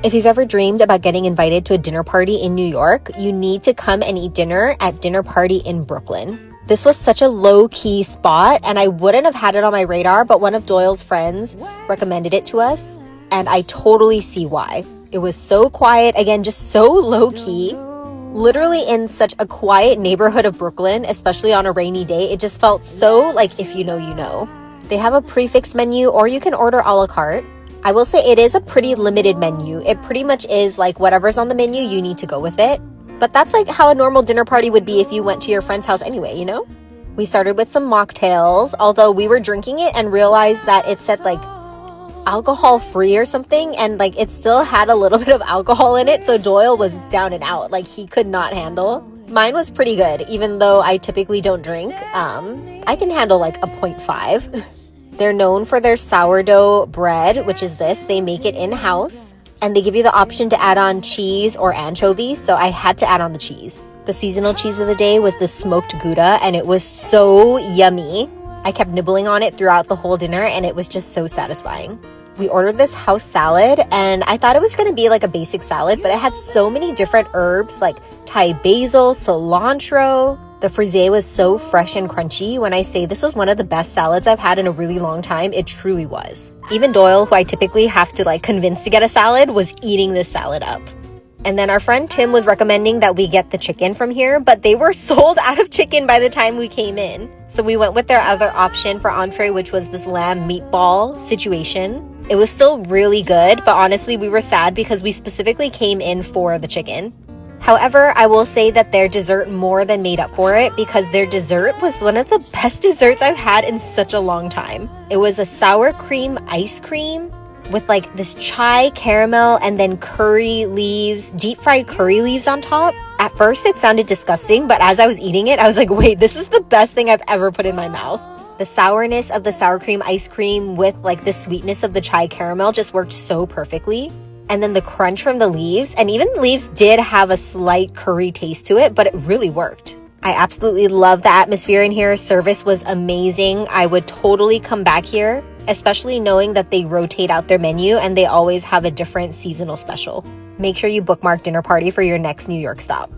If you've ever dreamed about getting invited to a dinner party in New York, you need to come and eat dinner at Dinner Party in Brooklyn. This was such a low-key spot, and I wouldn't have had it on my radar, but one of Doyle's friends recommended it to us, and I totally see why. It was so quiet, again, just so low-key. Literally in such a quiet neighborhood of Brooklyn, especially on a rainy day, it just felt so like if you know, you know. They have a prefixed menu, or you can order a la carte. I will say it is a pretty limited menu. It pretty much is like whatever's on the menu, you need to go with it. But that's like how a normal dinner party would be if you went to your friend's house anyway, you know? We started with some mocktails, although we were drinking it and realized that it said like alcohol free or something, and like it still had a little bit of alcohol in it, so Doyle was down and out. Like he could not handle. Mine was pretty good, even though I typically don't drink. I can handle like a 0.5. They're known for their sourdough bread, which is this. They make it in-house, and they give you the option to add on cheese or anchovies, so I had to add on the cheese. The seasonal cheese of the day was the smoked Gouda, and it was so yummy. I kept nibbling on it throughout the whole dinner, and it was just so satisfying. We ordered this house salad, and I thought it was going to be like a basic salad, but it had so many different herbs like Thai basil, cilantro. The frisée was so fresh and crunchy. When I say this was one of the best salads I've had in a really long time, it truly was. Even Doyle, who I typically have to like convince to get a salad, was eating this salad up. And then our friend Tim was recommending that we get the chicken from here, but they were sold out of chicken by the time we came in. So we went with their other option for entree, which was this lamb meatball situation. It was still really good, but honestly, we were sad because we specifically came in for the chicken. However, I will say that their dessert more than made up for it, because their dessert was one of the best desserts I've had in such a long time. It was a sour cream ice cream with like this chai caramel and then curry leaves, deep fried curry leaves on top. At first it sounded disgusting, but as I was eating it, I was like, wait, this is the best thing I've ever put in my mouth. The sourness of the sour cream ice cream with like the sweetness of the chai caramel just worked so perfectly. And then the crunch from the leaves, and even the leaves did have a slight curry taste to it, but it really worked. I absolutely love the atmosphere in here. Service was amazing. I would totally come back here, especially knowing that they rotate out their menu and they always have a different seasonal special. Make sure you bookmark Dinner Party for your next New York stop.